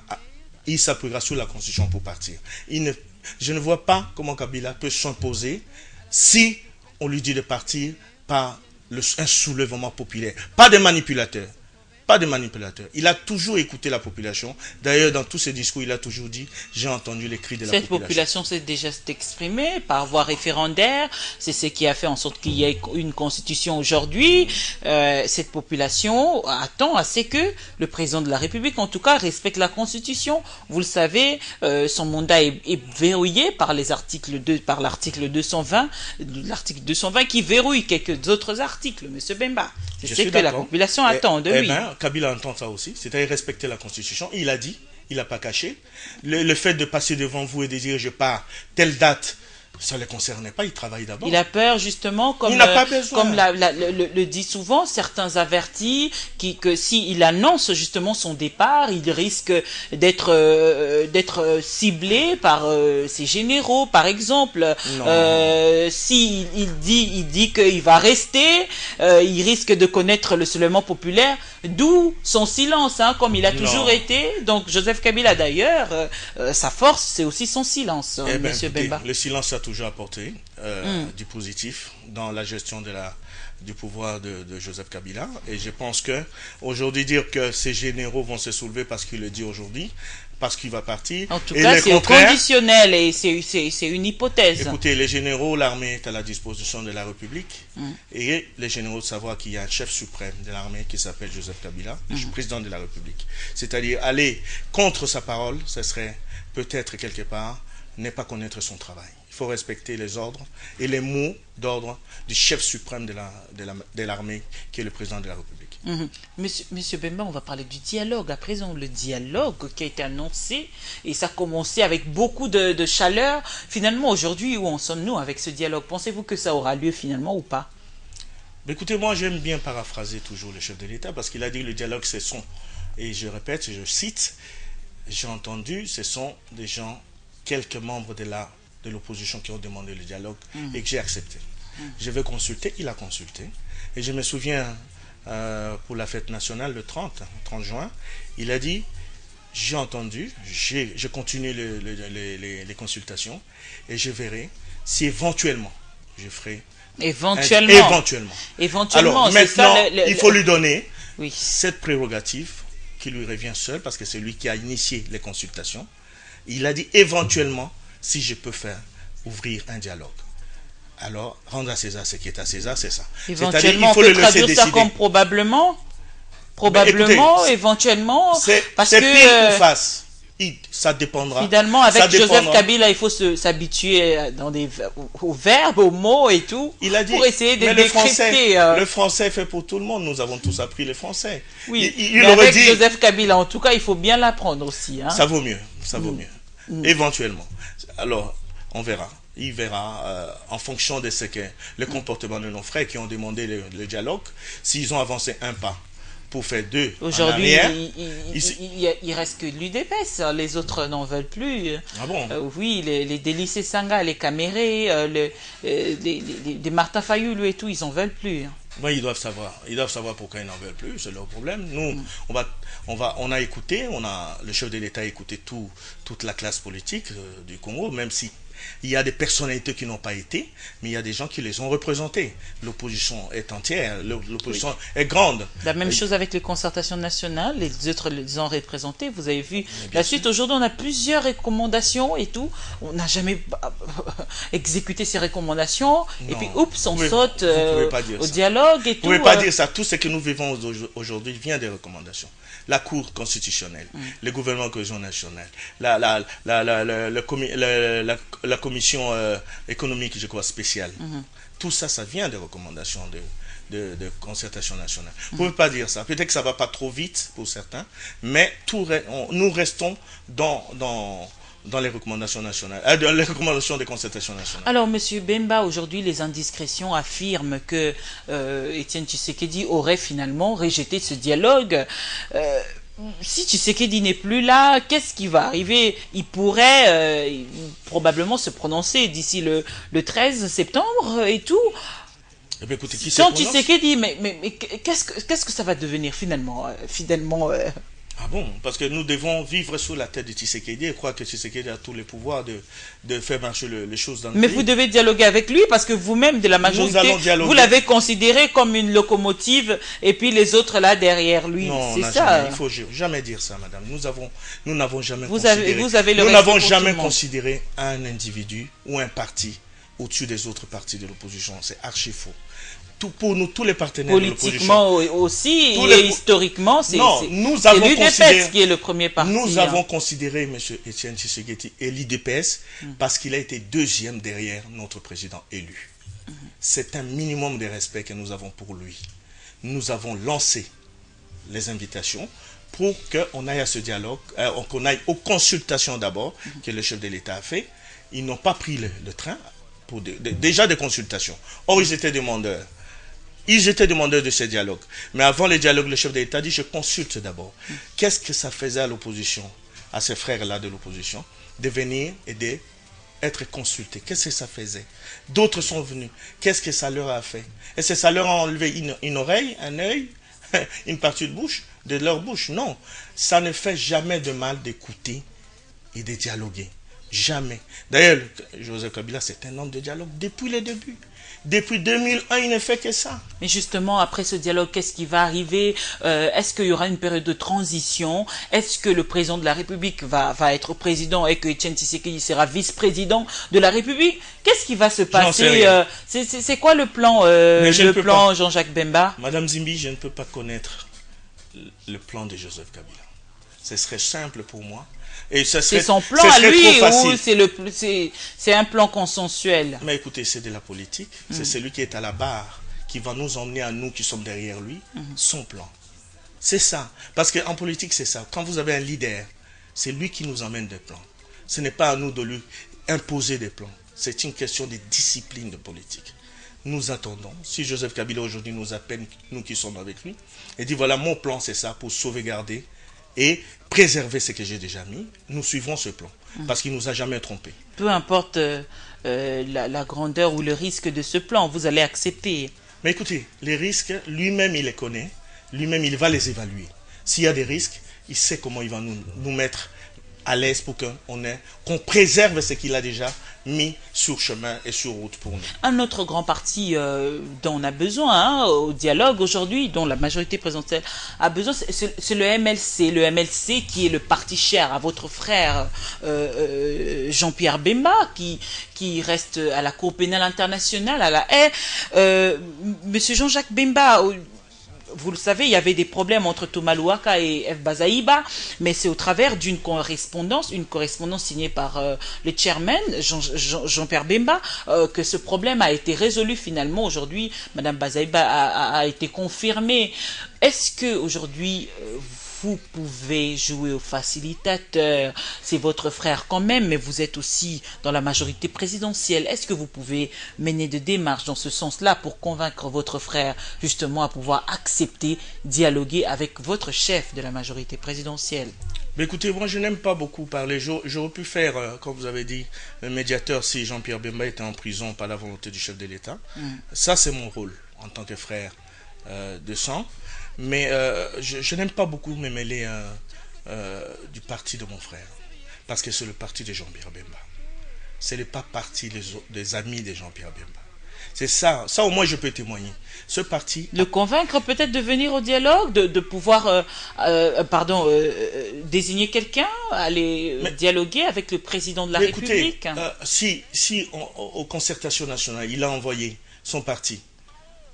il s'appuiera sur la Constitution pour partir. Je ne vois pas comment Kabila peut s'imposer si on lui dit de partir par un soulèvement populaire. Pas de manipulateurs. Pas de manipulateur. Il a toujours écouté la population. D'ailleurs, dans tous ses discours, il a toujours dit « J'ai entendu les cris de la population ». Cette population s'est déjà exprimée par voie référendaire. C'est ce qui a fait en sorte qu'il y ait une constitution aujourd'hui. Cette population attend à ce que le président de la République, en tout cas, respecte la constitution. Vous le savez, son mandat est verrouillé par l'article 220, qui verrouille quelques autres articles, M. Bemba. C'est ce que la population attend de lui. Kabila entend ça aussi, c'est-à-dire respecter la Constitution. Il a dit, il n'a pas caché. Le fait de passer devant vous et de dire je pars telle date, ça ne le concernait pas, il travaille d'abord. Il a peur justement, comme le dit souvent certains avertis, que s'il annonce justement son départ, il risque d'être ciblé par ses généraux, par exemple. Si il dit qu'il va rester, il risque de connaître le soulèvement populaire, d'où son silence, hein, comme il a toujours été. Donc Joseph Kabila d'ailleurs, sa force c'est aussi son silence, Monsieur Bemba. Le silence a toujours apporté du positif dans la gestion du pouvoir de Joseph Kabila. Et je pense que aujourd'hui dire que ces généraux vont se soulever parce qu'il le dit aujourd'hui, parce qu'il va partir. En tout cas, c'est conditionnel et c'est une hypothèse. Écoutez, les généraux, l'armée est à la disposition de la République. Et les généraux savent qu'il y a un chef suprême de l'armée qui s'appelle Joseph Kabila, le président de la République. C'est-à-dire aller contre sa parole, ce serait peut-être quelque part ne pas connaître son travail. Il faut respecter les ordres et les mots d'ordre du chef suprême de l'armée qui est le président de la République. Monsieur Bemba, on va parler du dialogue. À présent, le dialogue qui a été annoncé, et ça a commencé avec beaucoup de chaleur. Finalement, aujourd'hui, où en sommes-nous avec ce dialogue? Pensez-vous que ça aura lieu finalement ou pas? Écoutez, moi j'aime bien paraphraser toujours le chef de l'État parce qu'il a dit que le dialogue c'est son. Et je répète, je cite, j'ai entendu, ce sont des gens, quelques membres de l'opposition qui ont demandé le dialogue et que j'ai accepté. Je vais consulter, il a consulté. Et je me souviens, pour la fête nationale, le 30 juin, il a dit, j'ai entendu, je continue les consultations et je verrai si éventuellement je ferai... Éventuellement. Alors maintenant, il faut lui donner cette prérogative qui lui revient seul parce que c'est lui qui a initié les consultations. Il a dit éventuellement si je peux ouvrir un dialogue. Alors, rendre à César ce qui est à César, c'est ça. Éventuellement, il faut on peut traduire ça comme probablement, écoutez, éventuellement, parce c'est que pile ou face. Ça dépendra. Finalement, avec Joseph Kabila, il faut s'habituer aux verbes, aux mots et tout, il a dit, pour essayer de décrypter. Le français est fait pour tout le monde. Nous avons tous appris le français. Oui, mais avec Joseph Kabila, en tout cas, il faut bien l'apprendre aussi. Hein. Ça vaut mieux. Ça vaut mieux. Éventuellement. Alors, on verra. Il verra en fonction de ce que le comportement de nos frères qui ont demandé le dialogue, s'ils ont avancé un pas pour faire deux. Aujourd'hui, il reste que l'UDPS, les autres n'en veulent plus. Ah bon? Oui, les Délices Sanga, les Camérés, les Martin Fayoulou et tout, ils n'en veulent plus. Ben, ils doivent savoir pourquoi ils n'en veulent plus, c'est leur problème. Nous, on a écouté, le chef de l'État a écouté toute la classe politique du Congo, même si Il y a des personnalités qui n'ont pas été, mais il y a des gens qui les ont représentés. L'opposition est entière, l'opposition est grande. La même chose avec les concertations nationales, les autres les ont représentés. Vous avez vu la suite. Aujourd'hui, on a plusieurs recommandations et tout. On n'a jamais exécuté ces recommandations. Et puis, oups, on saute au dialogue et tout. Vous ne pouvez pas dire ça. Tout ce que nous vivons aujourd'hui vient des recommandations. La Cour constitutionnelle, le gouvernement de cohésion nationale, la commission économique, je crois, spéciale. Tout ça, ça vient des recommandations de concertation nationale. Vous ne pouvez pas dire ça. Peut-être que ça ne va pas trop vite pour certains, mais nous restons dans les recommandations nationales, dans les recommandations des concertations nationales. Alors, Monsieur Bemba, aujourd'hui, les indiscrétions affirment que Étienne Tshisekedi aurait finalement rejeté ce dialogue. Si Tshisekedi n'est plus là, qu'est-ce qui va arriver? Il pourrait probablement se prononcer d'ici le 13 septembre et tout. Eh bien, écoutez, qui Sans Tshisekedi, mais qu'est-ce que ça va devenir finalement Ah bon, parce que nous devons vivre sous la tête de Tshisekedi et croire que Tshisekedi a tous les pouvoirs de faire marcher les choses dans le pays. Mais vous devez dialoguer avec lui parce que vous-même, de la majorité, vous l'avez considéré comme une locomotive et puis les autres là derrière lui. Non, c'est ça. Il ne faut jamais dire ça, madame. Nous n'avons jamais considéré un individu ou un parti au-dessus des autres partis de l'opposition. C'est archi faux. Pour nous, tous les partenaires politiquement de l'opposition aussi et historiquement, c'est l'UDPS qui est le premier parti. Nous avons considéré M. Étienne Tshisekedi et l'UDPS parce qu'il a été deuxième derrière notre président élu. C'est un minimum de respect que nous avons pour lui. Nous avons lancé les invitations pour qu'on aille à ce dialogue, qu'on aille aux consultations d'abord, que le chef de l'État a fait. Ils n'ont pas pris le train pour déjà des consultations. Or, ils étaient demandeurs. Ils étaient demandeurs de ces dialogues. Mais avant les dialogues, le chef de l'État dit, je consulte d'abord. Qu'est-ce que ça faisait à l'opposition, à ces frères-là de l'opposition, de venir et d'être consultés? Qu'est-ce que ça faisait? D'autres sont venus. Qu'est-ce que ça leur a fait? Est-ce que ça leur a enlevé une oreille, un œil, une partie de leur bouche? Non. Ça ne fait jamais de mal d'écouter et de dialoguer. Jamais. D'ailleurs, Joseph Kabila, c'est un homme de dialogue depuis le début. Depuis 2001, il ne fait que ça. Mais justement, après ce dialogue, qu'est-ce qui va arriver? Est-ce qu'il y aura une période de transition? Est-ce que le président de la République va être président et que Étienne Tshisekedi sera vice-président de la République? Qu'est-ce qui va se passer? C'est quoi le plan, Jean-Jacques Bemba? Madame Zimbi, je ne peux pas connaître le plan de Joseph Kabila. Ce serait simple pour moi. C'est son plan à lui ou c'est un plan consensuel? Mais écoutez, c'est de la politique. C'est celui qui est à la barre qui va nous emmener à nous qui sommes derrière lui, son plan. C'est ça. Parce qu'en politique, c'est ça. Quand vous avez un leader, c'est lui qui nous emmène des plans. Ce n'est pas à nous de lui imposer des plans. C'est une question de discipline de politique. Nous attendons. Si Joseph Kabila aujourd'hui nous appelle, nous qui sommes avec lui, et dit voilà, mon plan c'est ça pour sauvegarder et préserver ce que j'ai déjà mis, nous suivrons ce plan. Parce qu'il ne nous a jamais trompés. Peu importe la grandeur ou le risque de ce plan, vous allez accepter. Mais écoutez, les risques, lui-même il les connaît, lui-même il va les évaluer. S'il y a des risques, il sait comment il va nous mettre à l'aise pour qu'on préserve ce qu'il a déjà mis sur chemin et sur route pour nous. Un autre grand parti dont on a besoin au dialogue aujourd'hui, dont la majorité présidentielle a besoin, c'est le MLC. Le MLC qui est le parti cher à votre frère Jean-Pierre Bemba, qui reste à la Cour pénale internationale, à la haie. Monsieur Jean-Jacques Bemba, vous le savez, il y avait des problèmes entre Thomas Louaka et F. Bazaïba, mais c'est au travers d'une correspondance, signée par le chairman, Jean-Pierre Bemba, que ce problème a été résolu finalement. Aujourd'hui, Madame Bazaïba a été confirmée. Est-ce que aujourd'hui vous pouvez jouer au facilitateur? C'est votre frère quand même, mais vous êtes aussi dans la majorité présidentielle. Est-ce que vous pouvez mener des démarches dans ce sens-là pour convaincre votre frère justement à pouvoir accepter, dialoguer avec votre chef de la majorité présidentielle? Mais écoutez, moi je n'aime pas beaucoup parler. J'aurais pu faire, comme vous avez dit, le médiateur si Jean-Pierre Bemba était en prison par la volonté du chef de l'État. Ça c'est mon rôle en tant que frère de sang. Mais je n'aime pas beaucoup me mêler du parti de mon frère. Parce que c'est le parti de Jean-Pierre Bemba. ce n'est pas parti des amis de Jean-Pierre Bemba. C'est ça, ça au moins je peux témoigner. Ce parti... Le convaincre peut-être de venir au dialogue, de pouvoir désigner quelqu'un, aller dialoguer avec le président de la République. Si aux concertations nationales, il a envoyé son parti,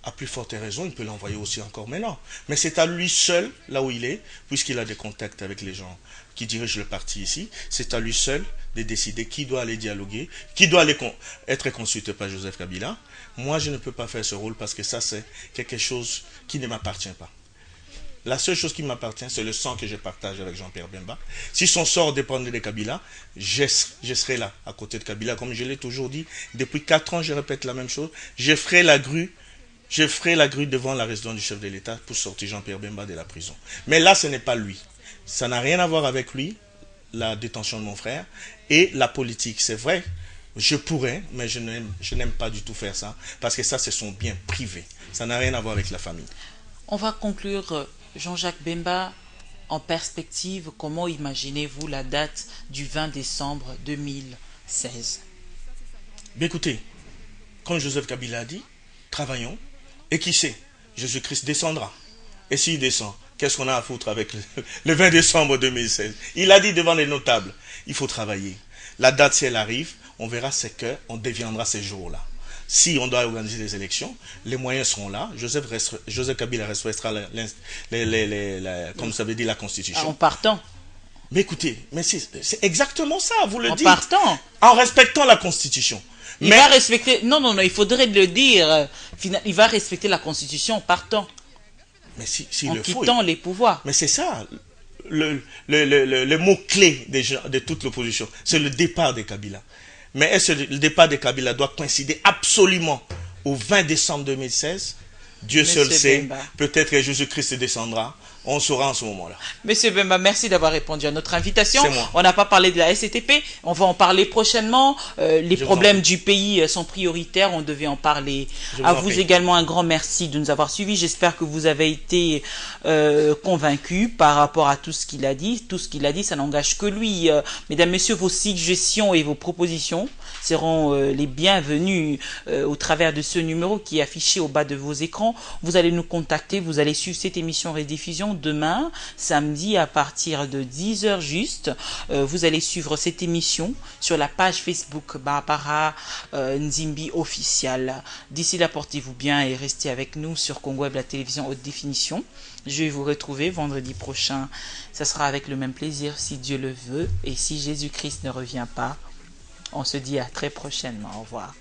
à plus forte raison, il peut l'envoyer aussi encore maintenant. Mais c'est à lui seul, là où il est, puisqu'il a des contacts avec les gens qui dirigent le parti ici, c'est à lui seul de décider qui doit aller dialoguer, qui doit aller être consulté par Joseph Kabila. Moi, je ne peux pas faire ce rôle parce que ça, c'est quelque chose qui ne m'appartient pas. La seule chose qui m'appartient, c'est le sang que je partage avec Jean-Pierre Bemba. Si son sort dépendait de Kabila, je serais là, à côté de Kabila. Comme je l'ai toujours dit, depuis 4 ans, je répète la même chose. Je ferai la grue devant la résidence du chef de l'État pour sortir Jean-Pierre Bemba de la prison. Mais là, ce n'est pas lui. Ça n'a rien à voir avec lui, la détention de mon frère, et la politique. C'est vrai, je pourrais, mais je n'aime pas du tout faire ça, parce que ça, c'est son bien privé. Ça n'a rien à voir avec la famille. On va conclure, Jean-Jacques Bemba, en perspective, comment imaginez-vous la date du 20 décembre 2016? Bien écoutez, comme Joseph Kabila a dit, travaillons, et qui sait, Jésus-Christ descendra. Et s'il descend, qu'est-ce qu'on a à foutre avec le 20 décembre 2016? Il a dit devant les notables, il faut travailler. La date, si elle arrive, on verra ce qu'on deviendra ces jours-là. Si on doit organiser des élections, les moyens seront là. Joseph Kabila respectera, comme ça veut dire, la Constitution. En partant. Mais écoutez, mais c'est exactement ça, vous le dites. En partant. En respectant la Constitution. Il va respecter... Non, il faudrait le dire. Il va respecter la Constitution en partant. Mais en quittant les pouvoirs. Mais c'est ça, le mot-clé de toute l'opposition. C'est le départ de Kabila. Mais est-ce que le départ de Kabila doit coïncider absolument au 20 décembre 2016? Dieu seul sait. Peut-être que Jésus-Christ descendra. On saura en ce moment-là. Monsieur Bemba, merci d'avoir répondu à notre invitation. Moi. On n'a pas parlé de la SCTP. On va en parler prochainement. Les problèmes du pays sont prioritaires. On devait en parler. À vous également, un grand merci de nous avoir suivis. J'espère que vous avez été convaincus par rapport à tout ce qu'il a dit. Tout ce qu'il a dit, ça n'engage que lui. Mesdames, messieurs, vos suggestions et vos propositions seront les bienvenus au travers de ce numéro qui est affiché au bas de vos écrans. Vous allez nous contacter. Vous allez suivre cette émission rediffusion demain, samedi, à partir de 10 h juste. Vous allez suivre cette émission sur la page Facebook Barbara Nzimbi officielle. D'ici là, portez-vous bien et restez avec nous sur Congo Web, la télévision haute définition. Je vais vous retrouver vendredi prochain. Ça sera avec le même plaisir si Dieu le veut et si Jésus-Christ ne revient pas. On se dit à très prochainement. Au revoir.